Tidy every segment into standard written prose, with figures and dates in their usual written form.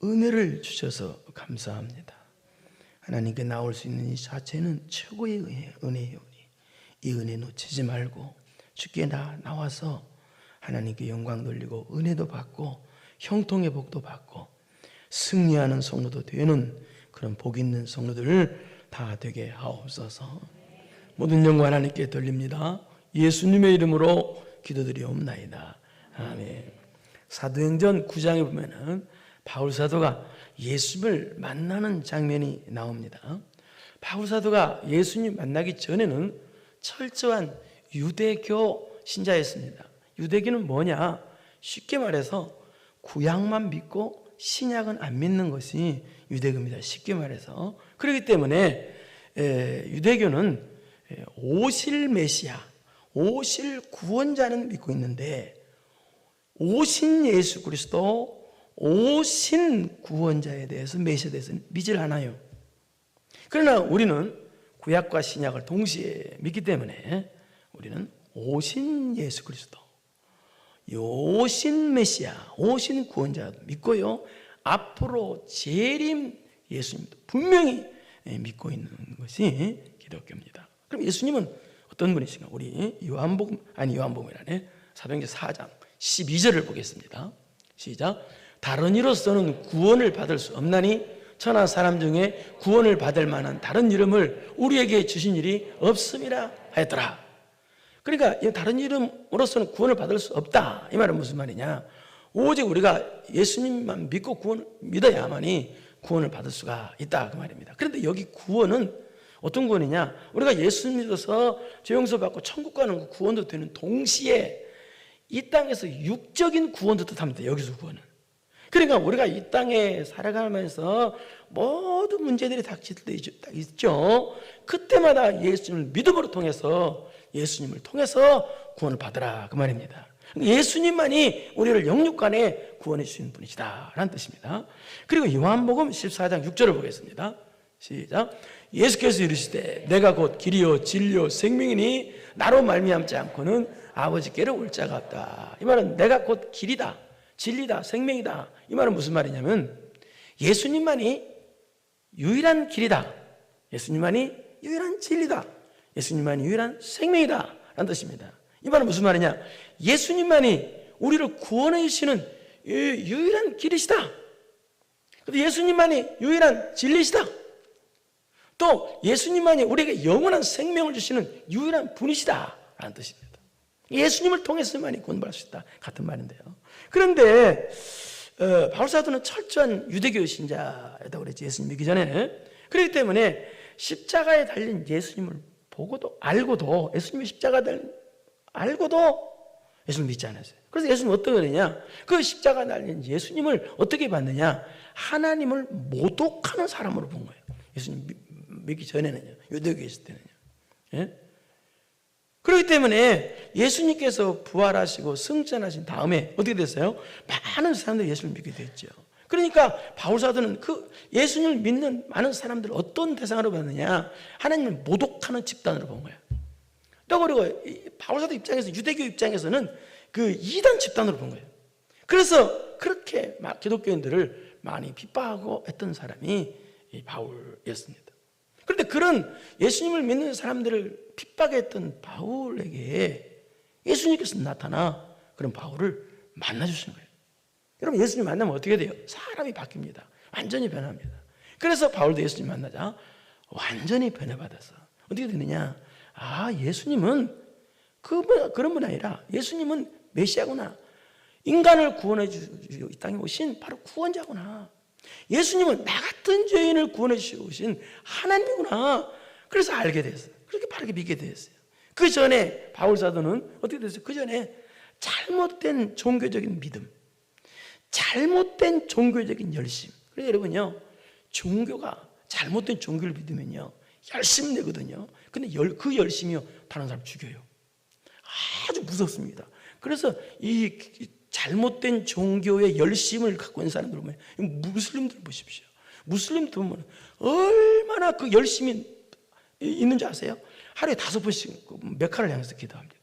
은혜를 주셔서 감사합니다. 하나님께 나올 수 있는 이 자체는 최고의 은혜예요. 이 은혜 놓치지 말고 주께 나와서 하나님께 영광 돌리고 은혜도 받고 형통의 복도 받고 승리하는 성도도 되는 그런 복 있는 성도들 다 되게 하옵소서. 모든 영광 하나님께 돌립니다. 예수님의 이름으로 기도드리옵나이다. 아멘. 사도행전 9장에 보면은 바울 사도가 예수님을 만나는 장면이 나옵니다. 바울 사도가 예수님 만나기 전에는 철저한 유대교 신자였습니다. 유대교는 뭐냐? 쉽게 말해서 구약만 믿고 신약은 안 믿는 것이 유대교입니다. 쉽게 말해서. 그렇기 때문에 유대교는 오실 메시아, 오실 구원자는 믿고 있는데 오신 예수 그리스도, 오신 구원자에 대해서 메시아에 대해서 믿질 않아요. 그러나 우리는 구약과 신약을 동시에 믿기 때문에 우리는 오신 예수 그리스도, 오신 메시아, 오신 구원자 믿고요, 앞으로 재림 예수님도 분명히 믿고 있는 것이 기독교입니다. 그럼 예수님은 어떤 분이신가? 우리 요한복음이라네, 사도행전 4장 12절을 보겠습니다. 시작. 다른 이로서는 구원을 받을 수 없나니 천하 사람 중에 구원을 받을 만한 다른 이름을 우리에게 주신 일이 없음이라 하였더라. 그러니까 다른 이름으로서는 구원을 받을 수 없다. 이 말은 무슨 말이냐? 오직 우리가 예수님만 믿고 믿어야만이 구원을 받을 수가 있다, 그 말입니다. 그런데 여기 구원은 어떤 구원이냐? 우리가 예수 믿어서 죄 용서받고 천국 가는 그 구원도 되는 동시에 이 땅에서 육적인 구원도 뜻합니다. 여기서 구원은. 그러니까 우리가 이 땅에 살아가면서 모든 문제들이 닥칠 때 있죠. 그때마다 예수님을 믿음으로 통해서, 예수님을 통해서 구원을 받으라, 그 말입니다. 예수님만이 우리를 영육간에 구원해 주시는 분이시다 라는 뜻입니다. 그리고 요한복음 14장 6절을 보겠습니다. 시작. 예수께서 이르시되 내가 곧 길이요 진리요 생명이니 나로 말미암지 않고는 아버지께로 올 자가 없다. 이 말은 내가 곧 길이다, 진리다, 생명이다. 이 말은 무슨 말이냐면 예수님만이 유일한 길이다, 예수님만이 유일한 진리다, 예수님만이 유일한 생명이다 라는 뜻입니다. 이 말은 무슨 말이냐? 예수님만이 우리를 구원해 주시는 유일한 길이시다. 예수님만이 유일한 진리시다. 또 예수님만이 우리에게 영원한 생명을 주시는 유일한 분이시다 라는 뜻입니다. 예수님을 통해서만이 구원받을 수 있다 같은 말인데요. 그런데 바울 사도는 철저한 유대교 신자였다고 그랬지, 예수님 믿기 전에. 그렇기 때문에 십자가에 달린 예수님을 보고도 알고도, 예수님이 십자가에 달린 알고도 예수님을 믿지 않았어요. 그래서 예수님은 어떤 거냐? 그 십자가에 달린 예수님을 어떻게 봤느냐? 하나님을 모독하는 사람으로 본 거예요. 예수님 믿기 전에는요, 유대교에 있을 때는요. 예? 그렇기 때문에 예수님께서 부활하시고 승천하신 다음에 어떻게 됐어요? 많은 사람들이 예수를 믿게 됐죠. 그러니까 바울 사도는 그 예수님을 믿는 많은 사람들을 어떤 대상으로 봤느냐? 하나님을 모독하는 집단으로 본 거예요. 또 그리고 바울 사도 입장에서, 유대교 입장에서는 그 이단 집단으로 본 거예요. 그래서 그렇게 막 기독교인들을 많이 핍박하고 했던 사람이 이 바울이었습니다. 그런데 그런 예수님을 믿는 사람들을 핍박했던 바울에게 예수님께서 나타나 그런 바울을 만나주시는 거예요. 여러분, 예수님 만나면 어떻게 돼요? 사람이 바뀝니다. 완전히 변합니다. 그래서 바울도 예수님 만나자 완전히 변해받아서 어떻게 되느냐? 아, 예수님은 그런 분 아니라 예수님은 메시아구나. 인간을 구원해 주시고 이 땅에 오신 바로 구원자구나. 예수님은 나 같은 죄인을 구원해 주시고 오신 하나님이구나. 그래서 알게 됐어요. 그렇게 바르게 믿게 됐어요. 그 전에 바울 사도는 어떻게 됐어요? 그 전에 잘못된 종교적인 믿음, 잘못된 종교적인 열심. 그래서 여러분요, 종교가 잘못된 종교를 믿으면요 열심 내거든요. 근데 그 열심이요 다른 사람 죽여요. 아주 무섭습니다. 그래서 이 잘못된 종교의 열심을 갖고 있는 사람들 보면, 무슬림들 보십시오. 무슬림들 보면 얼마나 그 열심이 있는지 아세요? 하루에 5번씩 메카를 향해서 기도합니다.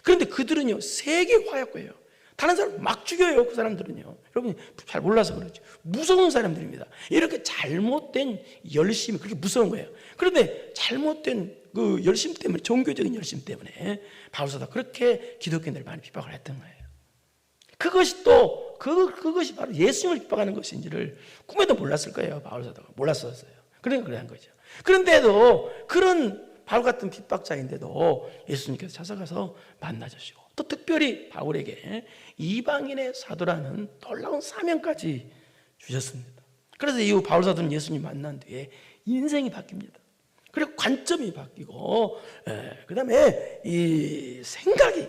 그런데 그들은요 세계 화약고예요. 다른 사람 막 죽여요. 그 사람들은요. 여러분이 잘 몰라서 그렇죠. 무서운 사람들입니다. 이렇게 잘못된 열심이 그렇게 무서운 거예요. 그런데 잘못된 그 열심 때문에, 종교적인 열심 때문에 바울사도가 그렇게 기독교인들을 많이 핍박을 했던 거예요. 그것이 또 그것이 바로 예수님을 핍박하는 것인지를 꿈에도 몰랐을 거예요. 바울사도가 몰랐었어요. 그러니까 그래 한 거죠. 그런데도 그런 바울 같은 핍박자인데도 예수님께서 찾아가서 만나주시고 또 특별히 바울에게 이방인의 사도라는 놀라운 사명까지 주셨습니다. 그래서 이후 바울 사도는 예수님 만난 뒤에 인생이 바뀝니다. 그리고 관점이 바뀌고, 그 다음에 이 생각이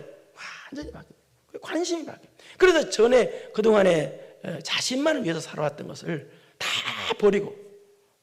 완전히 바뀝니다. 관심이 바뀝니다. 그래서 전에 그동안에 자신만을 위해서 살아왔던 것을 다 버리고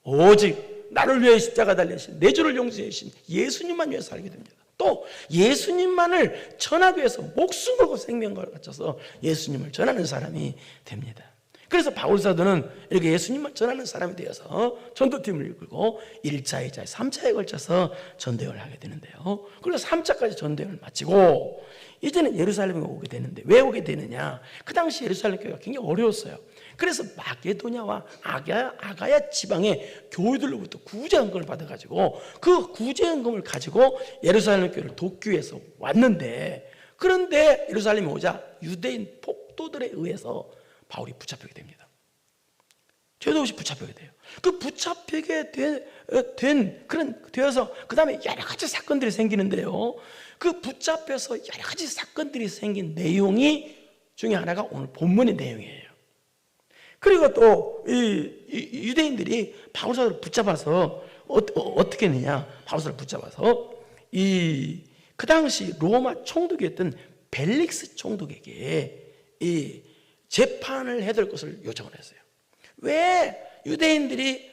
오직 나를 위해 십자가 달리신, 내 죄를 용서해 주신 예수님만 위해서 살게 됩니다. 또 예수님만을 전하기 위해서 목숨 걸고 생명을 바쳐서 예수님을 전하는 사람이 됩니다. 그래서 바울사도는 이렇게 예수님을 전하는 사람이 되어서 전도팀을 이끌고 1차, 2차, 3차에 걸쳐서 전도여행을 하게 되는데요. 그래서 3차까지 전도여행을 마치고 이제는 예루살렘에 오게 되는데, 왜 오게 되느냐? 그 당시 예루살렘 교회가 굉장히 어려웠어요. 그래서 마게도냐와 아가야 지방의 교회들로부터 구제헌금을 받아가지고 그 구제헌금을 가지고 예루살렘 교회를 돕기 위해서 왔는데, 그런데 예루살렘에 오자 유대인 폭도들에 의해서 바울이 붙잡히게 됩니다. 죄도 없이 붙잡히게 돼요. 그 붙잡히게 되어서 그 다음에 여러 가지 사건들이 생기는데요. 그 붙잡혀서 여러 가지 사건들이 생긴 내용이 중에 하나가 오늘 본문의 내용이에요. 그리고 또 이 유대인들이 바울사도를 붙잡아서 어떻게 했느냐? 바울사도를 붙잡아서 그 당시 로마 총독이었던 벨릭스 총독에게 이 재판을 해야 될 것을 요청을 했어요. 왜 유대인들이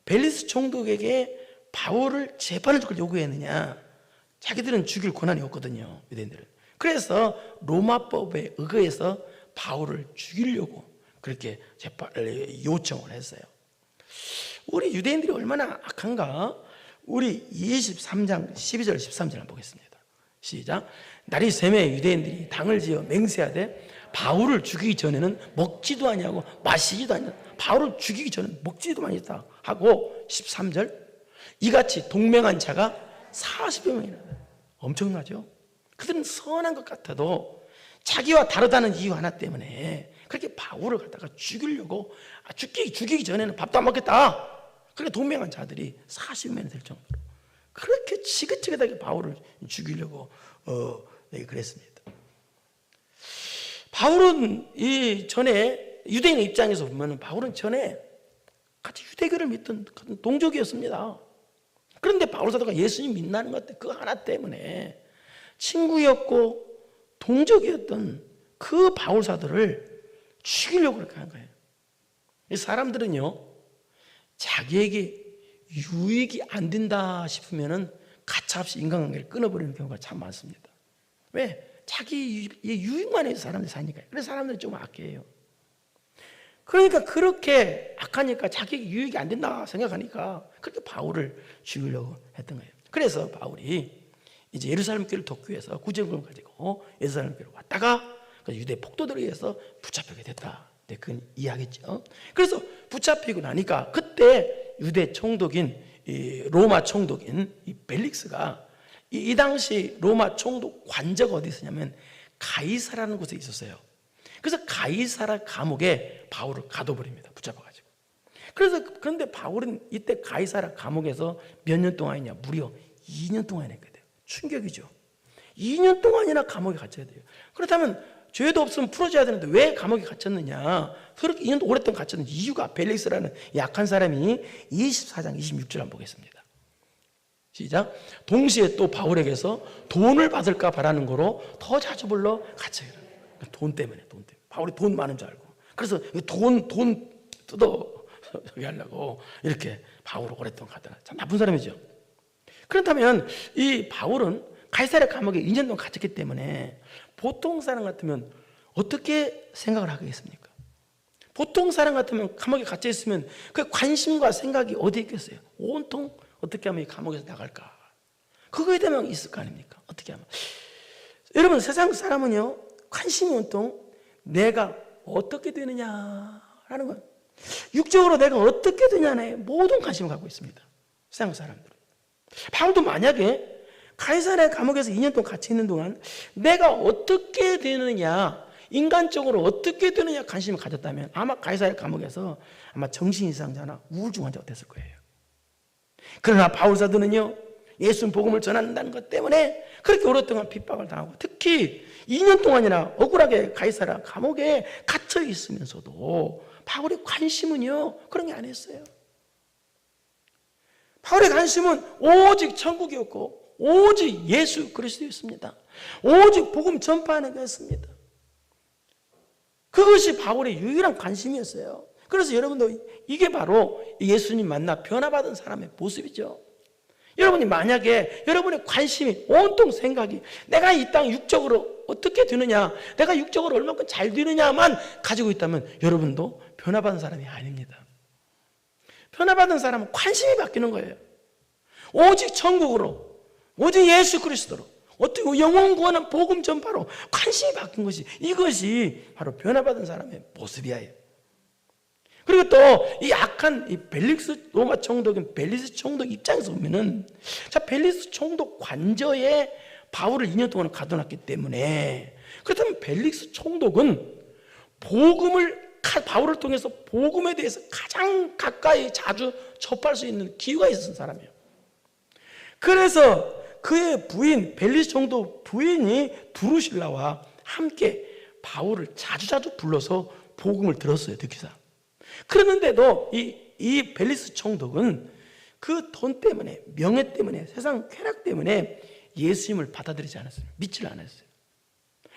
벨릭스 총독에게 바울을 재판을 줄 걸 요구했느냐? 자기들은 죽일 권한이 없거든요, 유대인들은. 그래서 로마법에 의거해서 바울을 죽이려고 그렇게 재판을 요청을 했어요. 우리 유대인들이 얼마나 악한가? 우리 23장 12절 13절 한번 보겠습니다. 시작. 날이 새매 유대인들이 당을 지어 맹세하되 바울을 죽이기 전에는 먹지도 아니하고 마시지도 아니하고, 바울을 죽이기 전에 먹지도 아니했다 하고 13절, 이같이 동맹한 자가 40여 명이나. 엄청나죠? 그들은 선한 것 같아도 자기와 다르다는 이유 하나 때문에 그렇게 바울을 갖다가 죽이려고, 죽이기 전에는 밥도 안 먹겠다. 그렇게 동맹한 자들이 40여 명이 될 정도로 그렇게 지긋지긋하게 바울을 죽이려고 그랬습니다. 바울은 이 전에 유대인의 입장에서 보면 바울은 전에 같이 유대교를 믿던 동족이었습니다. 그런데 바울 사도가 예수님 믿는 것 그 하나 때문에 친구였고 동족이었던 그 바울 사도를 죽이려고 그렇게 한 거예요. 이 사람들은요, 자기에게 유익이 안 된다 싶으면은 가차없이 인간관계를 끊어버리는 경우가 참 많습니다. 왜? 자기 유익만 해서 사람들이 사니까요. 그래서 사람들이 좀 악해요. 그러니까 그렇게 악하니까 자기 유익이 안 된다 생각하니까 그렇게 바울을 죽이려고 했던 거예요. 그래서 바울이 이제 예루살렘 교회를 돕기 위해서 구제금을 가지고 예루살렘 교회로 왔다가 유대 폭도들에 의해서 붙잡히게 됐다. 네, 그건 이해하겠죠. 그래서 붙잡히고 나니까 그때 유대 총독인 로마 총독인 이 벨릭스가 이 당시 로마 총독 관저가 어디 있었냐면 가이사라는 곳에 있었어요. 그래서 가이사라 감옥에 바울을 가둬버립니다. 붙잡아가지고. 그런데 바울은 이때 가이사라 감옥에서 몇 년 동안이냐? 무려 2년 동안 했거든요. 충격이죠. 2년 동안이나 감옥에 갇혀야 돼요. 그렇다면 죄도 없으면 풀어줘야 되는데 왜 감옥에 갇혔느냐? 그렇게 2년 오랫동안 갇혔는 이유가, 벨릭스라는 약한 사람이 24장 26절 한번 보겠습니다. 시작. 동시에 또 바울에게서 돈을 받을까 바라는 거로 더 자주 불러 갇혀요. 돈 때문에. 바울이 돈 많은 줄 알고. 그래서 돈 뜯어게 하려고 이렇게 바울을 오랫동안 가다가 참 나쁜 사람이죠. 그렇다면 이 바울은 가이사랴 감옥에 2년 동안 갇혔기 때문에 보통 사람 같으면 어떻게 생각을 하겠습니까? 보통 사람 같으면 감옥에 갇혀 있으면 그 관심과 생각이 어디에 있겠어요? 온통 어떻게 하면 이 감옥에서 나갈까? 그거에 대한 있을 거 아닙니까? 어떻게 하면? 여러분, 세상 사람은요, 관심이 온통 내가 어떻게 되느냐라는 것, 육적으로 내가 어떻게 되냐에 모든 관심을 갖고 있습니다. 세상 사람들은. 바울도 만약에 가이사랴 감옥에서 2년 동안 같이 있는 동안 내가 어떻게 되느냐, 인간적으로 어떻게 되느냐 관심을 가졌다면 아마 가이사랴 감옥에서 아마 정신이상자나 우울증 환자가 됐을 거예요. 그러나 바울 사도는요, 예수 복음을 전한다는 것 때문에 그렇게 오랫동안 핍박을 당하고, 특히 2년 동안이나 억울하게 가이사랴 감옥에 갇혀 있으면서도 바울의 관심은요 그런 게 아니었어요. 바울의 관심은 오직 천국이었고 오직 예수 그리스도였습니다. 오직 복음 전파하는 것이었습니다. 그것이 바울의 유일한 관심이었어요. 그래서 여러분도 이게 바로 예수님 만나 변화받은 사람의 모습이죠. 여러분이 만약에 여러분의 관심이 온통 생각이 내가 이 땅 육적으로 어떻게 되느냐, 내가 육적으로 얼마큼 잘 되느냐만 가지고 있다면 여러분도 변화받은 사람이 아닙니다. 변화받은 사람은 관심이 바뀌는 거예요. 오직 천국으로, 오직 예수 그리스도로, 어떻게 영혼 구원한 복음 전파로 관심이 바뀐 것이, 이것이 바로 변화받은 사람의 모습이에요. 그리고 또 이 악한 이 벨릭스 로마 총독인 벨리스 총독 입장에서 보면은, 자, 벨리스 총독 관저에 바울을 2년 동안 가둬놨기 때문에, 그렇다면 벨릭스 총독은 바울을 통해서 복음에 대해서 가장 가까이 자주 접할 수 있는 기회가 있었던 사람이에요. 그래서 그의 부인, 벨리스 총독 부인이 두루실라와 함께 바울을 자주 불러서 복음을 들었어요, 듣기사. 그랬는데도 이 벨리스 총독은 그 돈 때문에, 명예 때문에, 세상 쾌락 때문에 예수님을 받아들이지 않았어요. 믿지를 않았어요.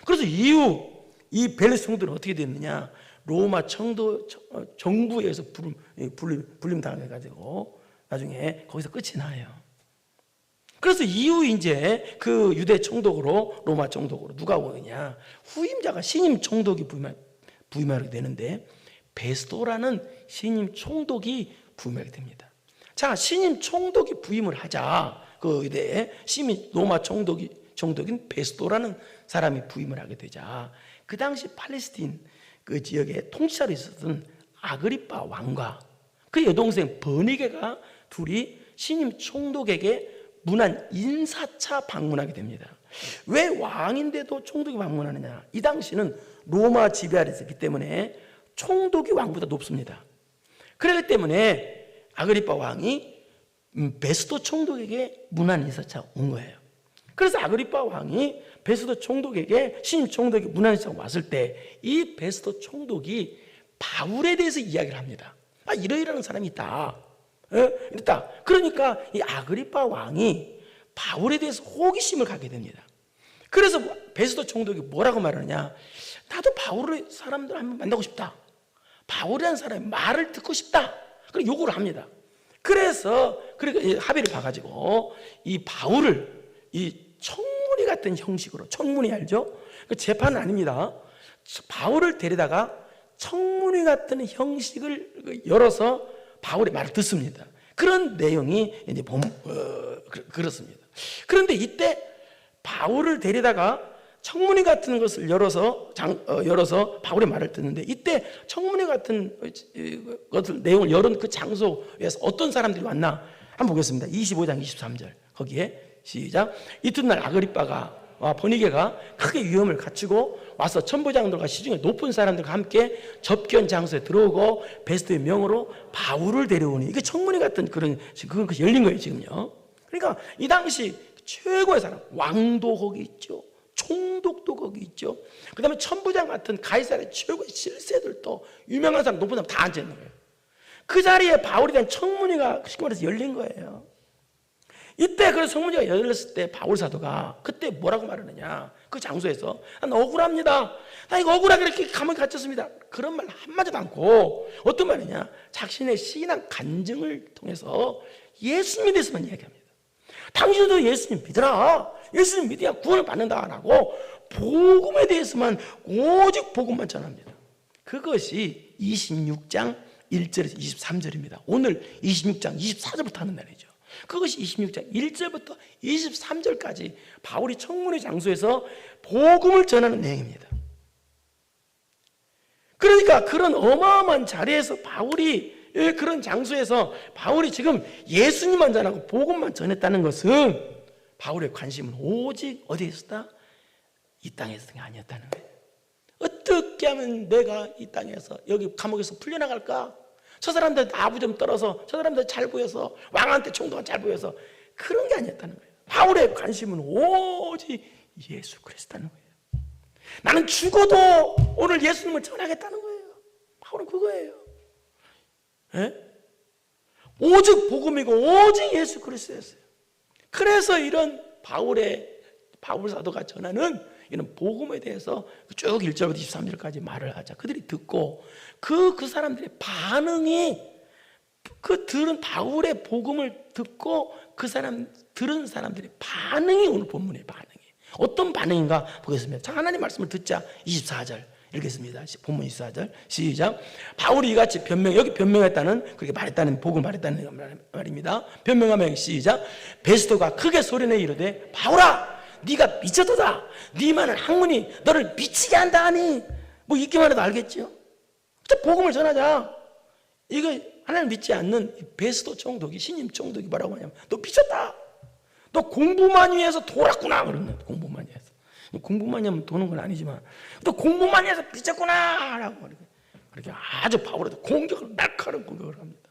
그래서 이후 이 벨리스 총독은 어떻게 됐느냐, 로마 정부에서 불림 당해가지고 나중에 거기서 끝이 나요. 그래서 이후 이제 그 유대 총독으로, 로마 총독으로 누가 오느냐, 후임자가 신임 총독이 부임하게 되는데 베스도라는 신임 총독이 부임하게 됩니다. 자, 신임 총독이 부임을 하자 그 유대에 신임 로마 총독인 베스도라는 사람이 부임을 하게 되자, 그 당시 팔레스틴 그 지역에 통치자로 있었던 아그리빠 왕과 그 여동생 버니게가 둘이 신임 총독에게 문안 인사차 방문하게 됩니다. 왜 왕인데도 총독이 방문하느냐? 이 당시는 로마 지배 아래 있었기 때문에 총독이 왕보다 높습니다. 그렇기 때문에 아그리빠 왕이 베스도 총독에게 문안 인사차 온 거예요. 그래서 아그리빠 왕이 베스도 총독에게, 신임 총독에게 문안 인사차 왔을 때 이 베스도 총독이 바울에 대해서 이야기를 합니다. 아, 이러이러한 사람이 있다. 있다. 그러니까 이 아그리빠 왕이 바울에 대해서 호기심을 갖게 됩니다. 그래서 베스도 총독이 뭐라고 말하느냐, 나도 바울의 사람들 한번 만나고 싶다. 바울이라는 사람의 말을 듣고 싶다. 그래 요구를 합니다. 그래서 합의를 봐가지고 이 바울을 이 청문회 같은 형식으로, 청문회 알죠? 재판은 아닙니다. 바울을 데려다가 청문회 같은 형식을 열어서 바울의 말을 듣습니다. 그런 내용이 이제 그렇습니다. 그런데 이때 바울을 데려다가 청문회 같은 것을 열어서 바울의 말을 듣는데, 이때 청문회 같은 것을 내용을 열은 그 장소에서 어떤 사람들이 왔나 한번 보겠습니다. 25장 23절 거기에 시작. 이튿날 아그리빠가 버니게가 크게 위험을 갖추고 와서 천부장들과 시중에 높은 사람들과 함께 접견 장소에 들어오고 베스도의 명으로 바울을 데려오니, 이게 청문회 같은 그건 열린 거예요 지금요. 그러니까 이 당시 최고의 사람, 왕도 거기 있죠, 총독도 거기 있죠, 그 다음에 천부장 같은 가이사랴 최고의 실세들도, 유명한 사람, 높은 사람 다 앉아 있는 거예요. 그 자리에 바울에 대한 청문회가 쉽게 말해서 열린 거예요. 이때 그래서 청문회가 열렸을 때 바울 사도가 그때 뭐라고 말하느냐, 그 장소에서 난 억울합니다, 나 이거 억울하게 이렇게 감옥에 갇혔습니다, 그런 말 한마디도 않고 어떤 말이냐, 자신의 신앙 간증을 통해서 예수님에 대해서만 이야기합니다. 당신도 예수님 믿으라, 예수님 믿어야 구원을 받는다라고 복음에 대해서만, 오직 복음만 전합니다. 그것이 26장 1절에서 23절입니다. 오늘 26장 24절부터 하는 날이죠. 그것이 26장 1절부터 23절까지 바울이 청문회 장소에서 복음을 전하는 내용입니다. 그러니까 그런 어마어마한 자리에서 바울이, 그런 장소에서 바울이 지금 예수님만 전하고 복음만 전했다는 것은 바울의 관심은 오직 어디에 있었다? 이 땅에 있었던 게 아니었다는 거예요. 어떻게 하면 내가 이 땅에서, 여기 감옥에서 풀려나갈까? 저 사람들 아부 좀 떨어서, 저 사람들 잘 보여서, 왕한테 총독한 잘 보여서, 그런 게 아니었다는 거예요. 바울의 관심은 오직 예수 그리스도라는 거예요. 나는 죽어도 오늘 예수님을 전하겠다는 거예요. 바울은 그거예요. 예? 오직 복음이고 오직 예수 그리스도였어요. 그래서 이런 바울 사도가 전하는 이런 복음에 대해서 쭉 1절부터 23절까지 말을 하자. 그들이 듣고 그 사람들의 반응이, 들은 바울의 복음을 듣고 들은 사람들의 반응이 오늘 본문의 반응이에요. 어떤 반응인가 보겠습니다. 자, 하나님 말씀을 듣자. 24절 읽겠습니다. 본문 24절 시작. 바울이 이같이 여기 변명했다는, 그렇게 말했다는, 복음을 말했다는 말입니다. 변명하면 시작. 베스도가 크게 소리내 이르되 바울아 네가 미쳤도다. 네 많은 학문이 너를 미치게 한다 하니. 뭐 읽기만 해도 알겠죠. 복음을 전하자. 이거 하나님 믿지 않는 베스도 총독이, 신임 총독이 뭐라고 하냐면 너 미쳤다. 너 공부만 위해서 돌았구나. 그러는 거예요. 공부만 위해서. 공부만 하면 도는 건 아니지만 너 공부만 해서 미쳤구나 라고 그렇게 아주 바울에도 날카로운 공격을 합니다.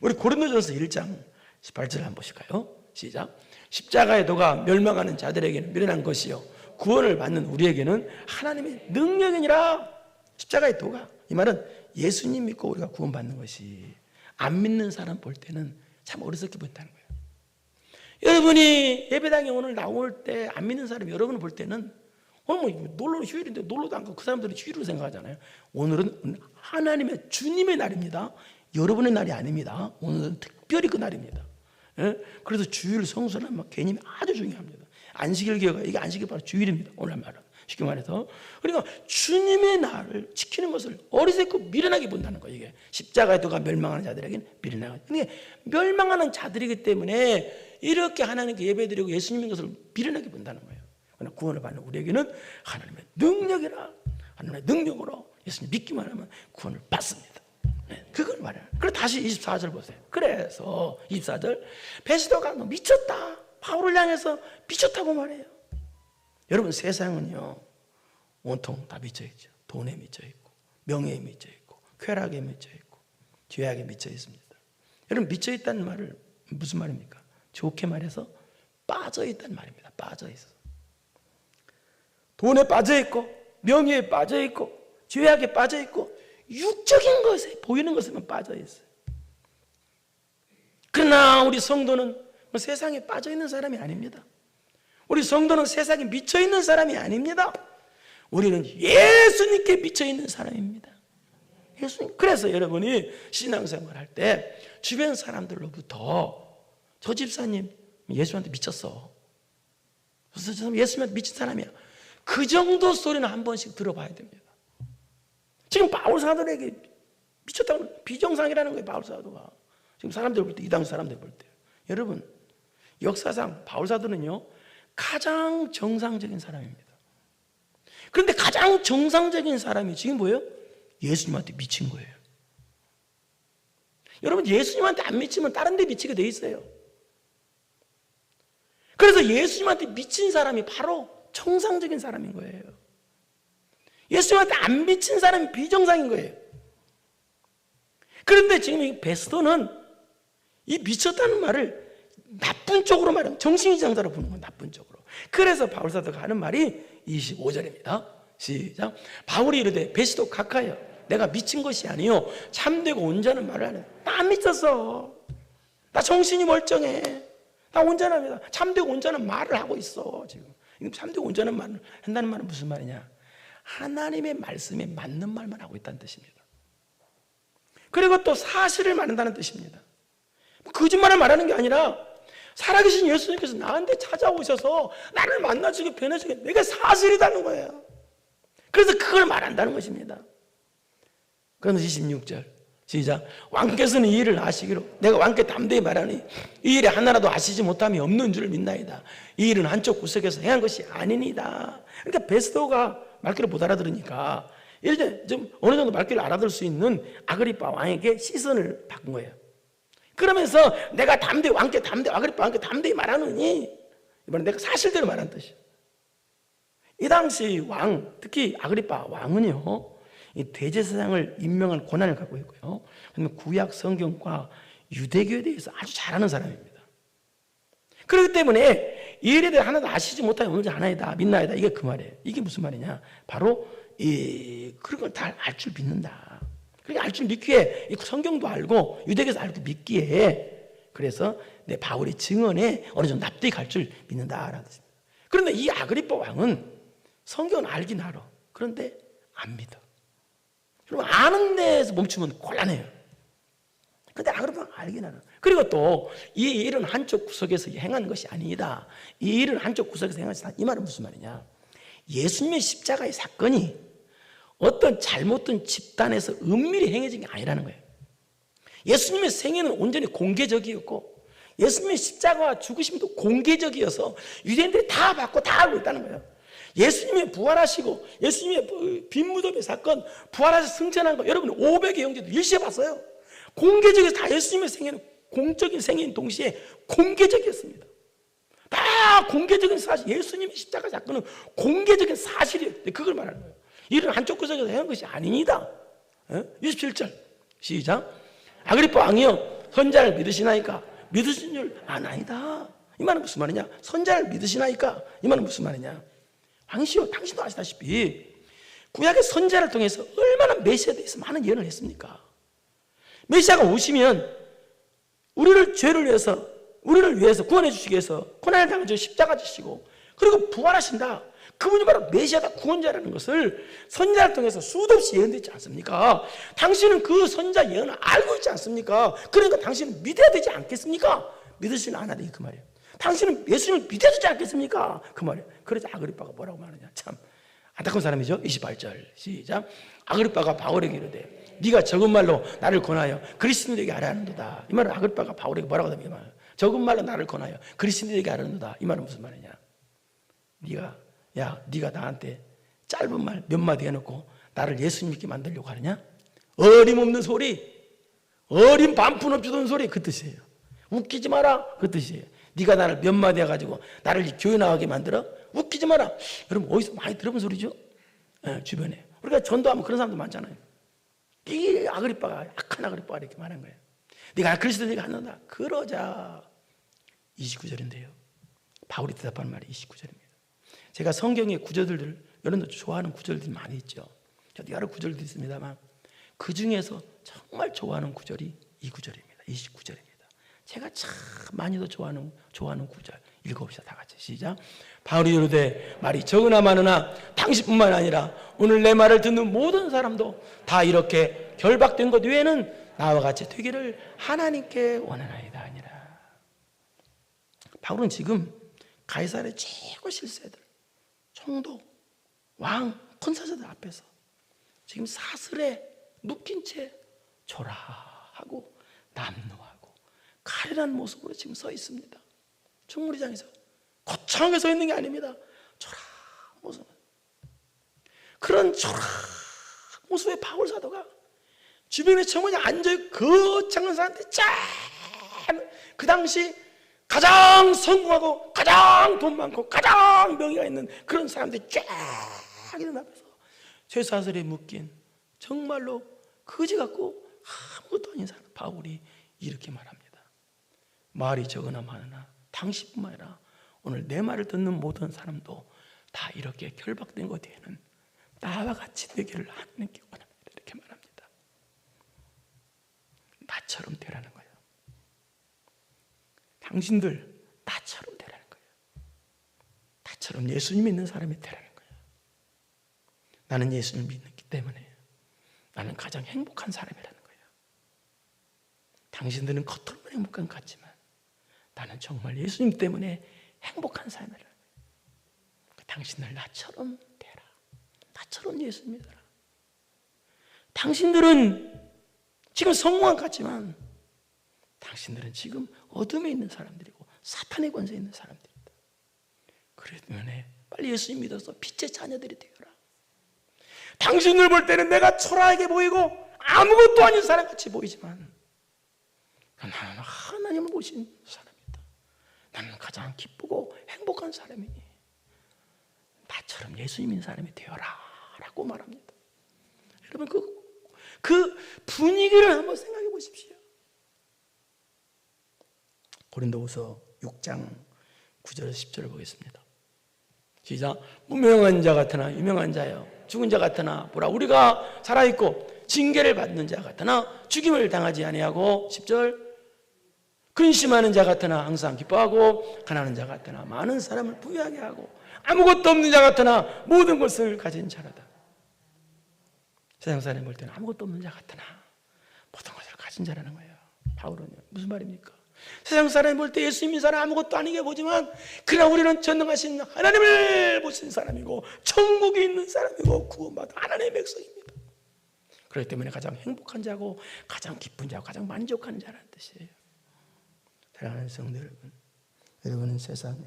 우리 고린도전서 1장 18절 한번 보실까요? 시작. 십자가의 도가 멸망하는 자들에게는 미련한 것이요 구원을 받는 우리에게는 하나님의 능력이니라. 십자가의 도가, 이 말은 예수님 믿고 우리가 구원받는 것이, 안 믿는 사람 볼 때는 참 어리석게 보인다는 거예요. 여러분이 예배당에 오늘 나올 때 안 믿는 사람이 여러분을 볼 때는 오늘 뭐 놀러는 휴일인데 놀러도 안 가고 그 사람들은 휴일로 생각하잖아요. 오늘은 하나님의 주님의 날입니다. 여러분의 날이 아닙니다. 오늘은 특별히 그 날입니다. 예? 그래서 주일 성수는 개념이 아주 중요합니다. 안식일 기회가, 이게 안식일 바로 주일입니다. 오늘 말은 쉽게 말해서, 그러니까 주님의 날을 지키는 것을 어리석고 미련하게 본다는 거예요. 이게 십자가의 도가 멸망하는 자들에게는 미련하게. 그러니까 멸망하는 자들이기 때문에 이렇게 하나님께 예배드리고 예수님의 것을 미련하게 본다는 거예요. 그러나 구원을 받는 우리에게는 하나님의 능력이라, 하나님의 능력으로 예수님 믿기만 하면 구원을 받습니다. 네, 그걸 말해요. 그리고 다시 24절 보세요. 그래서 24절, 베스도가 너 미쳤다. 바울을 향해서 미쳤다고 말해요. 여러분, 세상은요 온통 다 미쳐있죠. 돈에 미쳐있고, 명예에 미쳐있고, 쾌락에 미쳐있고, 죄악에 미쳐있습니다. 여러분, 미쳐있다는 말을 무슨 말입니까? 좋게 말해서 빠져있다는 말입니다. 빠져있어. 돈에 빠져있고, 명예에 빠져있고, 죄악에 빠져있고, 육적인 것에, 보이는 것에만 빠져있어요. 그러나 우리 성도는 세상에 빠져있는 사람이 아닙니다. 우리 성도는 세상에 미쳐있는 사람이 아닙니다. 우리는 예수님께 미쳐있는 사람입니다. 예수님. 그래서 여러분이 신앙생활 할 때 주변 사람들로부터 저 집사님 예수한테 미쳤어. 저 사람 예수님한테 미친 사람이야. 그 정도 소리는 한 번씩 들어봐야 됩니다. 지금 바울 사도에게 미쳤다고, 비정상이라는 거예요. 바울 사도가 지금 사람들 볼 때, 이 당시 사람들 볼 때. 여러분, 역사상 바울 사도는요 가장 정상적인 사람입니다. 그런데 가장 정상적인 사람이 지금 뭐예요? 예수님한테 미친 거예요. 여러분, 예수님한테 안 미치면 다른 데 미치게 돼 있어요. 그래서 예수님한테 미친 사람이 바로 정상적인 사람인 거예요. 예수님한테 안 미친 사람이 비정상인 거예요. 그런데 지금 이 베스도는 이 미쳤다는 말을 나쁜 쪽으로 말하면 정신이장자로 보는 거예요. 나쁜 쪽으로. 그래서 바울 사도가 하는 말이 25절입니다. 시작. 바울이 이르되 베스도 각하여 내가 미친 것이 아니요 참되고 온전한 말을 하네. 나 안 미쳤어. 나 정신이 멀쩡해. 나 온전합니다. 참되고 온전한 말을 하고 있어. 지금 참되고 온전한 말을 한다는 말은 무슨 말이냐? 하나님의 말씀에 맞는 말만 하고 있다는 뜻입니다. 그리고 또 사실을 말한다는 뜻입니다. 거짓말을 말하는 게 아니라 살아계신 예수님께서 나한테 찾아오셔서 나를 만나주게 변해주게 내가 사실이라는 거예요. 그래서 그걸 말한다는 것입니다. 그러면서 26절 시작. 왕께서는 이 일을 아시기로 내가 왕께 담대히 말하니 이 일에 하나라도 아시지 못함이 없는 줄 믿나이다. 이 일은 한쪽 구석에서 행한 것이 아니니다. 그러니까 베스도가 말귀를 못 알아들으니까 예를 들어 좀 어느 정도 말귀를 알아들 수 있는 아그리파 왕에게 시선을 바꾼 거예요. 그러면서 내가 담대히 왕께 담대히 아그리파 왕께 담대히 말하느니 이번에 내가 사실대로 말한 뜻이에요. 이 당시 왕, 특히 아그리파 왕은요, 이 대제사장을 임명할 권한을 갖고 있고요. 그다음에 구약 성경과 유대교에 대해서 아주 잘 아는 사람입니다. 그렇기 때문에 이 일에 대해 하나도 아시지 못하여 오늘지 하나이다, 믿나이다. 이게 그 말이에요. 이게 무슨 말이냐? 바로 그런 걸 다 알 줄 믿는다. 그러니까 알 줄 믿기에 성경도 알고 유대교에서 알고 믿기에 그래서 내 바울의 증언에 어느 정도 납득이 갈 줄 믿는다라는 뜻입니다. 그런데 이 아그리파 왕은 성경은 알긴 알아. 그런데 안 믿어. 그럼 아는 데에서 멈추면 곤란해요. 근데 아그리파 왕은 알긴 알아. 그리고 또 이 일은 한쪽 구석에서 행하는 것이 아니다. 이 일은 한쪽 구석에서 행하는 것이 아니다. 이 말은 무슨 말이냐? 예수님의 십자가의 사건이 어떤 잘못된 집단에서 은밀히 행해진 게 아니라는 거예요. 예수님의 생애는 온전히 공개적이었고 예수님의 십자가와 죽으심도 공개적이어서 유대인들이 다 받고 다 알고 있다는 거예요. 예수님이 부활하시고 예수님의 빈무덤의 사건, 부활하셔서 승천한 거 여러분 500의 형제들 일시에 봤어요. 공개적이어서 다 예수님의 생애는 공적인 생애인 동시에 공개적이었습니다. 다 공개적인 사실, 예수님의 십자가 사건은 공개적인 사실이에요. 그걸 말하는 거예요. 이런 한쪽 구석에서 행한 것이 아닙니다. 27절 시작. 아그리파 왕이여 선자를 믿으시나이까? 믿으신 줄 아나이다. 이 말은 무슨 말이냐? 선자를 믿으시나이까? 이 말은 무슨 말이냐? 왕이시여 당신도 아시다시피 구약의 선자를 통해서 얼마나 메시아에 대해서 많은 예언을 했습니까? 메시아가 오시면 우리를 위해서 구원해 주시기 위해서 고난을 당하셔 십자가 지시고 그리고 부활하신다. 그분이 바로 메시아다, 구원자라는 것을 선자를 통해서 수도 없이 예언되지 않습니까? 당신은 그 선자 예언을 알고 있지 않습니까? 그러니까 당신은 믿어야 되지 않겠습니까? 믿으시는 않아도 그 말이에요. 당신은 예수님을 믿어야 되지 않겠습니까? 그 말이에요. 그래서 아그리파가 뭐라고 말하냐? 참 안타까운 사람이죠. 28절 시작. 아그리파가 바울에게 이르되 네가 적은 말로 나를 권하여 그리스도인에게 하라는도다. 이 말은 아그리파가 바울에게 뭐라고 합니까? 적은 말로 나를 권하여 그리스도인에게 하라는도다. 이 말은 무슨 말이냐? 네가 나한테 짧은 말 몇 마디 해놓고 나를 예수님 믿게 만들려고 하느냐? 어림없는 소리, 어린 반푼 없이 든 소리, 그 뜻이에요. 웃기지 마라, 그 뜻이에요. 네가 나를 몇 마디 해가지고 나를 교회 나가게 만들어? 웃기지 마라. 여러분 어디서 많이 들어본 소리죠? 주변에. 우리가 전도하면 그런 사람도 많잖아요. 이게 아그리파가, 악한 아그리파가 이렇게 말한 거예요. 네가 그리스도인에게 한다. 그러자 29절인데요. 바울이 대답하는 말이 29절입니다. 제가 성경의 구절들, 여러분도 좋아하는 구절들이 많이 있죠. 저도 여러 구절들이 있습니다만 그 중에서 정말 좋아하는 구절이 이 구절입니다. 29절입니다. 제가 참 많이도 좋아하는 구절 읽어봅시다. 다 같이 시작. 바울이 이르되 말이 적으나 많으나 당신뿐만 아니라 오늘 내 말을 듣는 모든 사람도 다 이렇게 결박된 것 외에는 나와 같이 되기를 하나님께 원하나이다 아니라. 바울은 지금 가이사랴의 최고 실세들, 총독, 왕, 권사자들 앞에서 지금 사슬에 묶인 채 초라하고 남노하고 가련한 모습으로 지금 서 있습니다. 충무리장에서 거창하게 서 있는 게 아닙니다. 초라한 모습. 그런 초라한 모습의 바울 사도가 주변에 청원이 앉아있고 거창한 사람들이 그 당시 가장 성공하고 가장 돈 많고 가장 명예가 있는 그런 사람들이 쫙 있는 앞에서 쇠사슬에 묶인 정말로 거지 같고 아무것도 아닌 사람 바울이 이렇게 말합니다. 말이 적으나 많으나 당신뿐만 아니라 오늘 내 말을 듣는 모든 사람도 다 이렇게 결박된 것 뒤에는 나와 같이 되기를 하나님께 원합니다. 이렇게 말합니다. 나처럼 되라는 거예요. 당신들 나처럼 되라는 거예요. 나처럼 예수님 믿는 사람이 되라는 거예요. 나는 예수님 믿기 때문에 나는 가장 행복한 사람이라는 거예요. 당신들은 겉으로는 행복한 것 같지만 나는 정말 예수님 때문에 행복한 사람이라는 거예요. 당신들 나처럼 되라. 나처럼 예수님 믿어라. 당신들은 지금 성공한 것 같지만 당신들은 지금 어둠에 있는 사람들이고 사탄의 권세에 있는 사람들이다. 그러기 때문에 빨리 예수님 믿어서 빛의 자녀들이 되어라. 당신을 볼 때는 내가 초라하게 보이고 아무것도 아닌 사람같이 보이지만 나는 하나님을 보신 사람이다. 나는 가장 기쁘고 행복한 사람이니 나처럼 예수 믿는 사람이 되어라 라고 말합니다. 여러분 그 분위기를 한번 생각해 보십시오. 고린도후서 6장 9절 10절을 보겠습니다. 시작. 무명한 자 같으나 유명한 자여, 죽은 자 같으나 보라, 우리가 살아있고 징계를 받는 자 같으나 죽임을 당하지 아니하고 10절. 근심하는 자 같으나 항상 기뻐하고 가난한 자 같으나 많은 사람을 부유하게 하고 아무것도 없는 자 같으나 모든 것을 가진 자라다. 세상 사람이 볼 때는 아무것도 없는 자 같으나 모든 것을 가진 자라는 거예요. 바울은요, 무슨 말입니까? 세상 사람이 볼 때 예수 믿는 사람 아무것도 아니게 보지만 그러나 우리는 전능하신 하나님을 보신 사람이고 천국에 있는 사람이고 구원받은 하나님의 백성입니다. 그렇기 때문에 가장 행복한 자고 가장 기쁜 자고 가장 만족하는 자라는 뜻이에요. 사랑하는 성도 여러분, 여러분은 세상에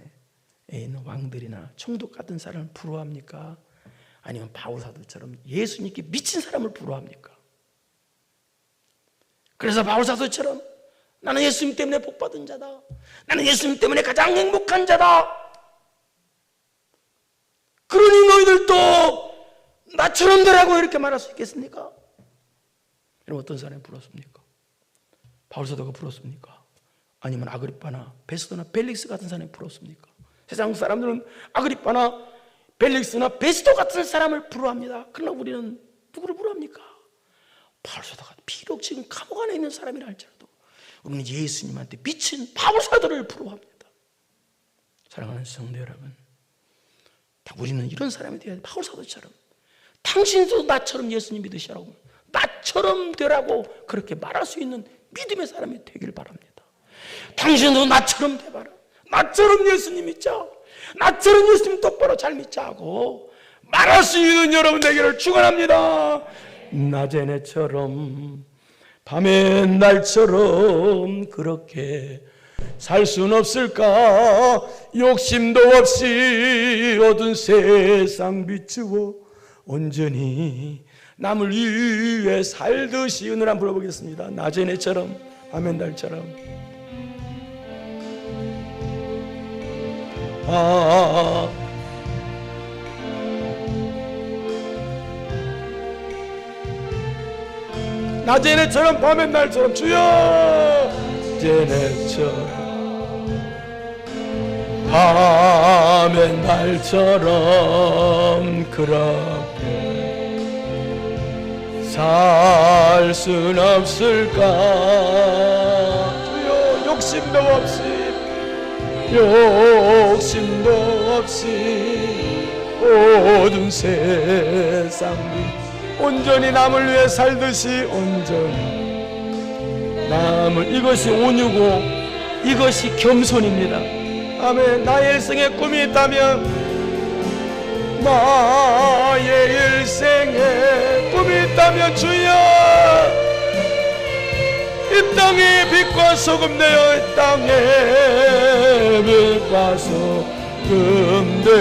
있는 왕들이나 총독 같은 사람을 부러워합니까? 아니면 바울사도처럼 예수님께 미친 사람을 부러워합니까? 그래서 바울사도처럼 나는 예수님 때문에 복받은 자다, 나는 예수님 때문에 가장 행복한 자다, 그러니 너희들도 나처럼 되라고 이렇게 말할 수 있겠습니까? 여러분, 어떤 사람이 부럽습니까? 바울사도가 부럽습니까? 아니면 아그리빠나 베스도나 벨릭스 같은 사람이 부럽습니까? 세상 사람들은 아그리빠나 벨릭스나 베스도 같은 사람을 부러워합니다. 그러나 우리는 누구를 부러워합니까? 바울사도가 비록 지금 감옥 안에 있는 사람이라 할지라도 우리는 예수님한테 미친 바울사도를 부러워합니다. 사랑하는 성도 여러분, 우리는 이런 사람이 되어야 돼. 바울사도처럼 당신도 나처럼 예수님 믿으시라고, 나처럼 되라고 그렇게 말할 수 있는 믿음의 사람이 되길 바랍니다. 당신도 나처럼 돼봐라, 나처럼 예수님 믿자, 나처럼 예수님 똑바로 잘 믿자 하고 말할 수 있는 여러분 되기를 축원합니다. 낮의 내처럼 밤의 날처럼 그렇게 살 순 없을까? 욕심도 없이 어두운 세상 비추어 온전히 남을 위해 살듯이 오늘 한번 불러보겠습니다. 낮의 내처럼 밤의 날처럼. 낮의 내처럼 밤의 날처럼 주여, 낮의 내처럼 밤의 날처럼 그렇게 살 순 없을까? 주여, 욕심도 없이 모든 세상 온전히 남을 위해 살듯이 온전히 남을, 이것이 온유고 이것이 겸손입니다. 아멘. 나의 일생에 꿈이 있다면, 나의 일생에 꿈이 있다면 주여, 이 땅에 빛과 소금 되어 이 땅에 빛과 소금 되어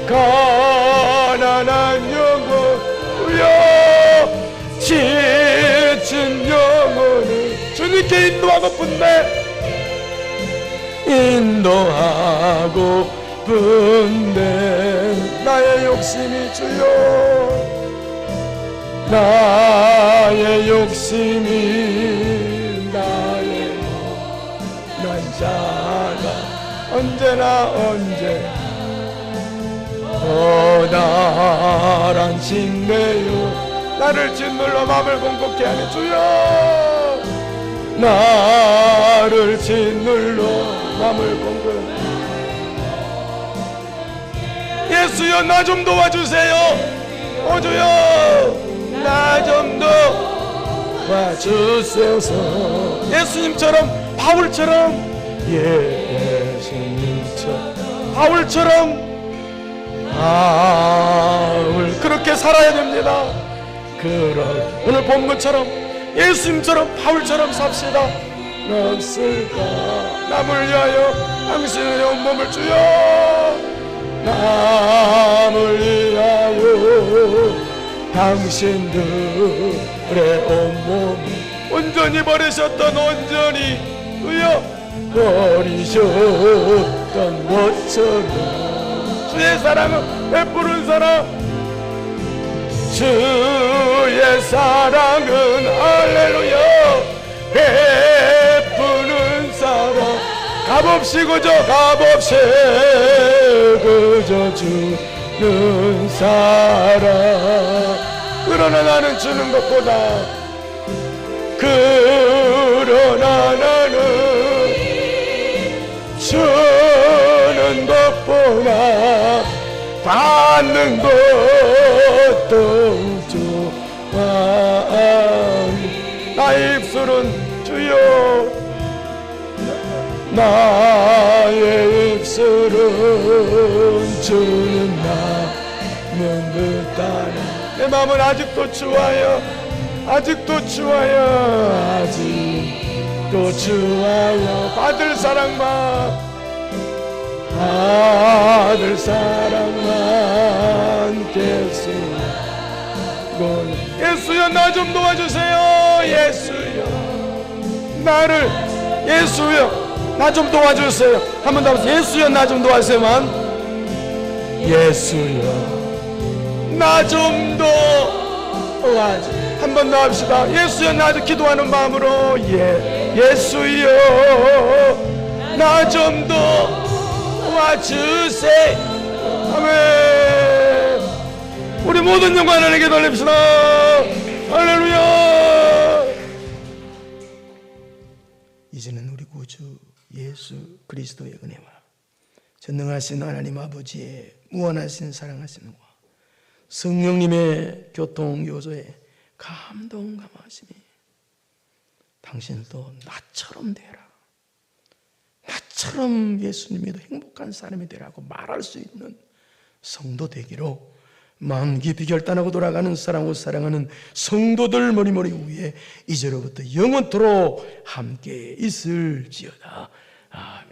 가난한 영혼 주여, 지친 영혼을 주님께 인도하고 분배 나의 욕심이 주여, 나의 욕심이 나의 난 자가 언제나 나란 징내요 나를 짓눌러 맘을 공곡케 하니 주여, 나를 짓눌러 맘을 공곡. 예수여, 나 좀 도와주세요. 주여, 나 좀 도와주소서. 예수님처럼, 바울처럼, 바울처럼 그렇게 살아야 됩니다. 오늘 본문처럼 예수님처럼 바울처럼 삽시다. 없을까? 남을 위하여 당신의 온몸을 주여 남을 위하여 당신들의 온몸 온전히 버리셨던 온전히 주여 버리셨던 것처럼 주의 사랑은 베푸는 사랑 주의 사랑은 할렐루야 베푸는 사랑 값없이 그저 값없이 그저 주는 사랑 그러나 나는 주는 것보다 그러나 나는 주는 것보다 받는 것도 좋아 나의 입술은 주여 나의 입술은 주는 나는 듯하나 내 마음은 아직도 주와요 아직도 주와요 아직도 주와요 받을 사랑만 받을 사랑만 계속 예수여 나 좀 도와주세요 예수여 나를 예수여 나 좀 도와주세요 한 번 더 하면서 예수여 나 좀 도와주세요만 예수여 나 좀 도와주세요 한 번 더 합시다 예수여 나 좀 기도하는 마음으로 예수여 나 좀 도와주세요 아멘 우리 모든 영광 하나님께 돌립시다 할렐루야 이제는 우리 구주 예수 그리스도의 은혜와 전능하신 하나님 아버지의 무한하신 사랑하심과 성령님의 교통 요소에 감동 감화하심이 당신도 나처럼 되라 나처럼 예수님이도 행복한 사람이 되라고 말할 수 있는 성도 되기로 마음 깊이 결단하고 돌아가는 사랑하고 사랑하는 성도들 머리머리 위에 이제로부터 영원토록 함께 있을지어다 아멘.